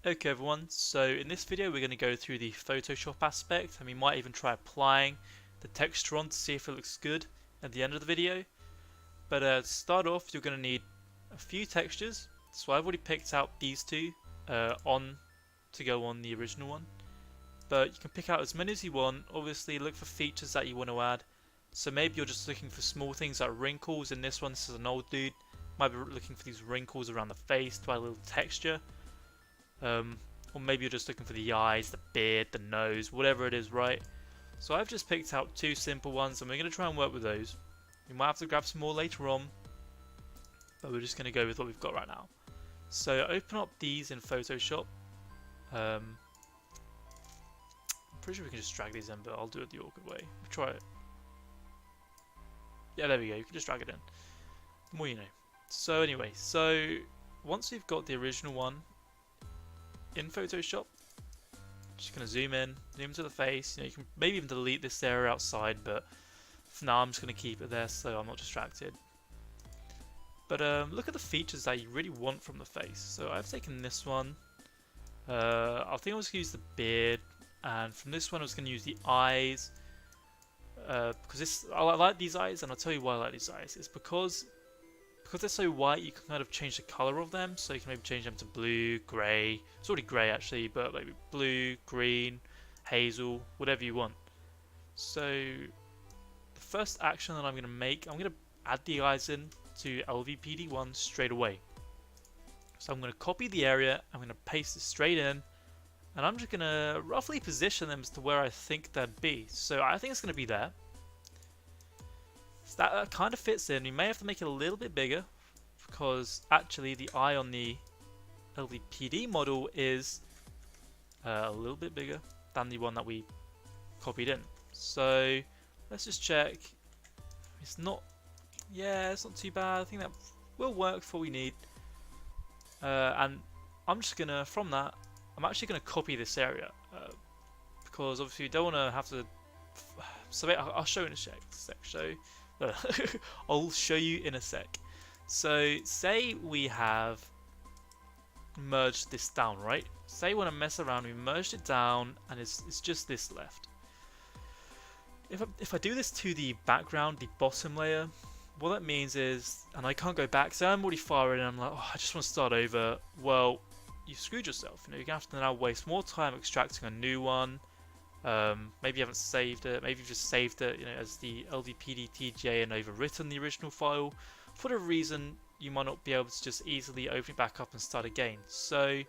Okay everyone, so in this video we're going to go through the Photoshop aspect and we might even try applying the texture on to see if it looks good at the end of the video. But to start off you're going to need a few textures, so I've already picked out these two on to go on the original one. But you can pick out as many as you want, obviously look for features that you want to add. So maybe you're just looking for small things like wrinkles. In this one, this is an old dude, might be looking for these wrinkles around the face to add a little texture. Or maybe you're just looking for the eyes, the beard, the nose, whatever it is, right? So I've just picked out two simple ones and we're going to try and work with those. We might have to grab some more later on, but we're just going to go with what we've got right now. So open up these in Photoshop. I'm pretty sure we can just drag these in, but I'll do it the awkward way. Try it. Yeah, there we go. You can just drag it in. The more you know. So anyway, so once we've got the original one in Photoshop, just gonna zoom to the face. You can maybe even delete this area outside, but for now I'm just gonna keep it there so I'm not distracted. But look at the features that you really want from the face. So I've taken this one. I think I was gonna use the beard, and from this one I was gonna use the eyes. Because I like these eyes, and I'll tell you why I like these eyes. It's because they're so white, you can kind of change the color of them. So you can maybe change them to blue, grey. It's already grey actually, but maybe blue, green, hazel, whatever you want. So the first action that I'm going to make, I'm going to add the eyes in to LVPD1 straight away. So I'm going to copy the area, I'm going to paste it straight in, and I'm just going to roughly position them as to where I think they'd be. So I think it's going to be there. So that kind of fits in. We may have to make it a little bit bigger because actually the eye on the LVPD model is a little bit bigger than the one that we copied in. So let's just check. It's not, yeah, it's not too bad. I think that will work for what we need. And I'm just gonna, from that, I'm actually gonna copy this area because obviously you don't want to have to. So wait, I'll show in a sec. I'll show you in a sec. So say we have merged this down, right? Say we want to mess around, we merged it down and it's just this left. If I do this to the background, the bottom layer, what that means is, and I can't go back, so I'm already far in and I'm like, oh, I just want to start over. Well, you've screwed yourself. You know, you're going to have to now waste more time extracting a new one. Maybe you haven't saved it, maybe you've just saved it, you know, as the LVPD TGA and overwritten the original file. For whatever reason, you might not be able to just easily open it back up and start again. So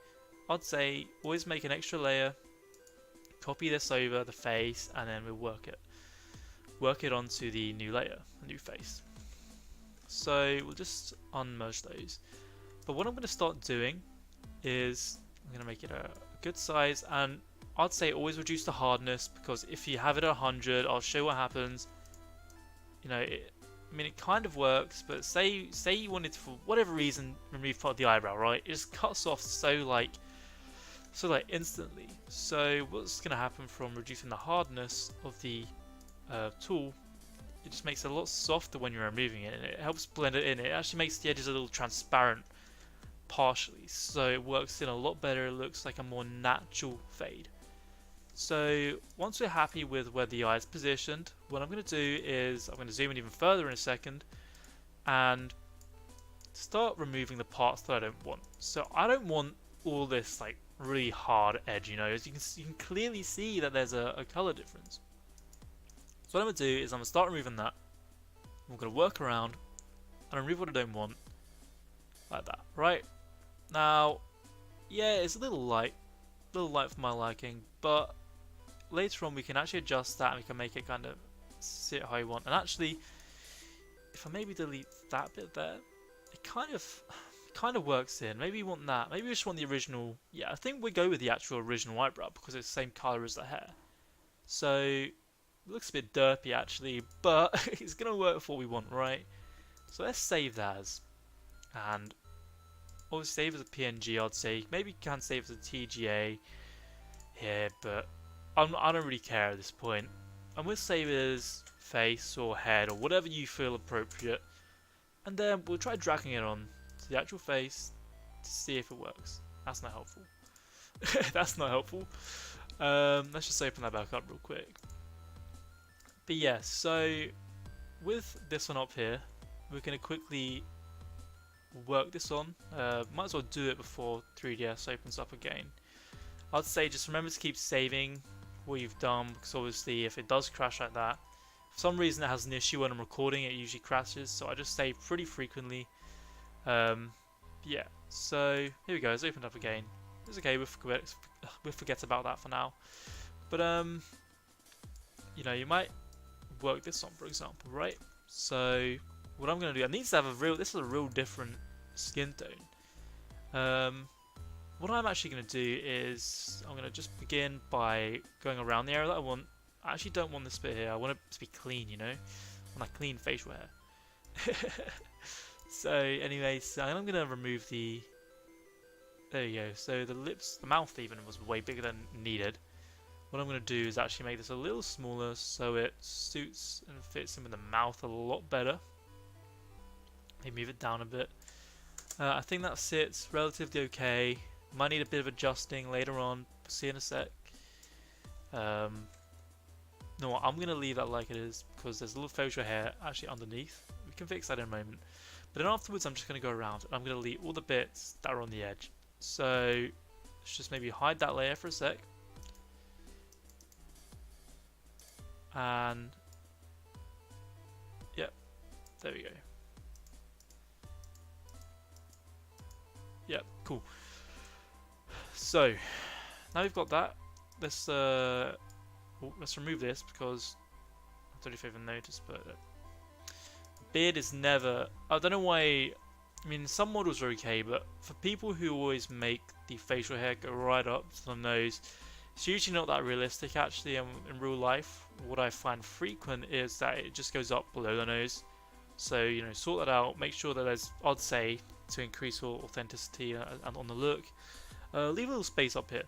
I'd say always make an extra layer, copy this over the face, and then we'll work it onto the new layer, the new face. So we'll just unmerge those. But what I'm going to start doing is I'm going to make it a good size, and I'd say always reduce the hardness, because if you have it at 100, I'll show what happens. You know, I mean, it kind of works, but say you wanted to, for whatever reason, remove part of the eyebrow, right? It just cuts off so instantly. So what's going to happen from reducing the hardness of the tool? It just makes it a lot softer when you're removing it, and it helps blend it in. It actually makes the edges a little transparent, partially, so it works in a lot better. It looks like a more natural fade. So once we're happy with where the eye is positioned, what I'm going to do is I'm going to zoom in even further in a second and start removing the parts that I don't want. So I don't want all this like really hard edge, you know, as you can clearly see that there's a color difference. So what I'm going to do is I'm going to start removing that. I'm going to work around and remove what I don't want, like that, right? Now, yeah, it's a little light for my liking, but later on we can actually adjust that and we can make it kind of sit how you want. And actually, if I maybe delete that bit there, it kind of works in. Maybe you want that. Maybe we just want the original. Yeah, I think we go with the actual original eyebrow because it's the same color as the hair. So it looks a bit derpy actually, but it's gonna work for what we want, right? So let's save that as, and obviously save as a PNG, I'd say. Maybe you can save as a TGA here, but I don't really care at this point. And we'll save it as face or head or whatever you feel appropriate. And then we'll try dragging it on to the actual face to see if it works. That's not helpful. That's not helpful. Let's just open that back up real quick. But yeah, so with this one up here, we're going to quickly work this on. Might as well do it before 3DS opens up again. I'd say just remember to keep saving what you've done, because obviously if it does crash like that, for some reason it has an issue when I'm recording, it usually crashes, so I just save pretty frequently. Yeah, so here we go, it's opened up again. It's okay, we'll forget about that for now. But you know, you might work this on, for example, right? So what I'm going to do, I need to have a real, this is a real different skin tone. What I'm actually going to do is I'm going to just begin by going around the area that I want. I actually don't want this bit here, I want it to be clean, you know? I want a clean facial hair. So anyway, so I'm going to remove the, there you go, so the lips, the mouth even was way bigger than needed. What I'm going to do is actually make this a little smaller so it suits and fits in with the mouth a lot better. Maybe move it down a bit. I think that sits relatively okay. Might need a bit of adjusting later on. See in a sec. No, I'm going to leave that like it is because there's a little facial hair actually underneath. We can fix that in a moment. But then afterwards I'm just going to go around and I'm going to delete all the bits that are on the edge. So let's just maybe hide that layer for a sec. And yep, there we go. Yep, cool. So now we've got that. Let's remove this because I don't know if you even noticed, but beard is never. I don't know why. I mean, some models are okay, but for people who always make the facial hair go right up to the nose, it's usually not that realistic. Actually, in real life, what I find frequent is that it just goes up below the nose. So you know, sort that out. Make sure that there's, I'd say, to increase authenticity and on the look, leave a little space up here.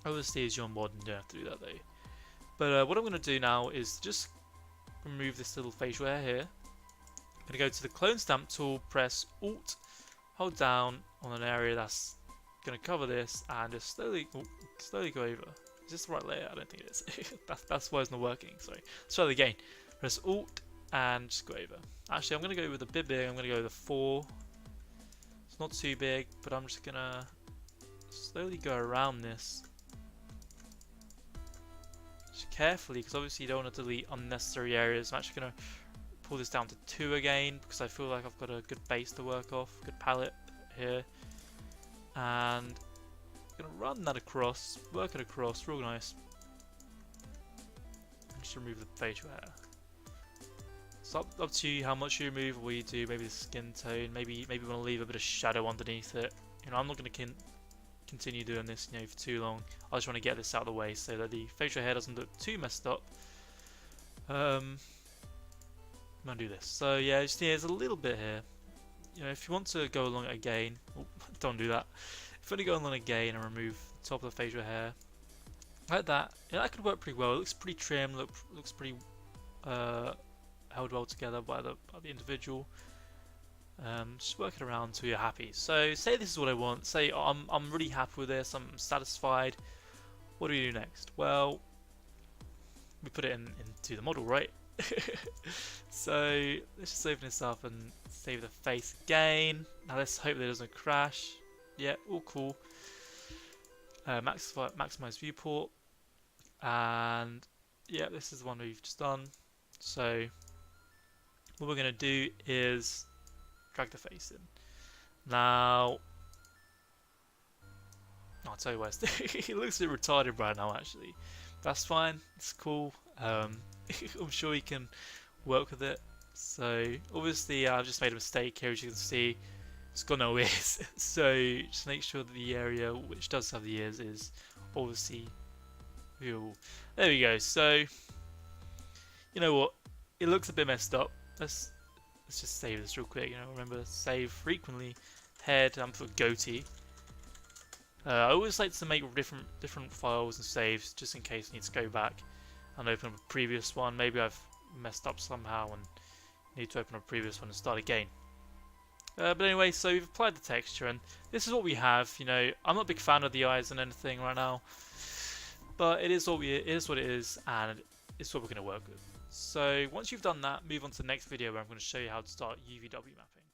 Obviously, as you're on mod, you don't have to do that though. But what I'm going to do now is just remove this little facial hair here. I'm going to go to the clone stamp tool, press Alt, hold down on an area that's going to cover this, and just slowly go over. Is this the right layer? I don't think it is. that's why it's not working. Sorry. Let's try it again. Press Alt and just go over. Actually, I'm going to go with a bit big. I'm going to go with a 4. It's not too big, but I'm just going to slowly go around this. Just carefully, because obviously you don't want to delete unnecessary areas. I'm actually going to pull this down to 2 again, because I feel like I've got a good base to work off, good palette here. And I'm going to run that across, work it across, real nice. And just remove the facial hair. It's up to you how much you remove, or what you do, maybe the skin tone, maybe you want to leave a bit of shadow underneath it. You know, I'm not going to continue doing this, you know, for too long. I just want to get this out of the way so that the facial hair doesn't look too messed up. I'm going to do this. So yeah, just there's a little bit here. You know, if you want to go along it again, don't do that. If you want to go along again and remove the top of the facial hair, like that, yeah, that could work pretty well. It looks pretty trim, looks pretty held well together by the individual. Just work it around until you're happy. So say this is what I want. Say I'm really happy with this. I'm satisfied. What do we do next? Well, we put it into the model, right? So let's just open this up and save the face again. Now let's hope that it doesn't crash. Yeah, all cool. Maximize viewport, and yeah, this is the one we've just done. So what we're going to do is drag the face in. Now, I'll tell you what, it looks a bit retarded right now actually. That's fine, it's cool. I'm sure you can work with it. So obviously I've just made a mistake here, as you can see. It's got no ears. So just make sure that the area which does have the ears is obviously viewable. There we go. So you know what? It looks a bit messed up. Let's just save this real quick. You know, remember, save frequently. Head. I'm for goatee. I always like to make different files and saves just in case I need to go back and open up a previous one. Maybe I've messed up somehow and need to open up a previous one and start again. But anyway, so we've applied the texture, and this is what we have. You know, I'm not a big fan of the eyes and anything right now, but it is what it is, and it's what we're going to work with. So once you've done that, move on to the next video where I'm going to show you how to start UVW mapping.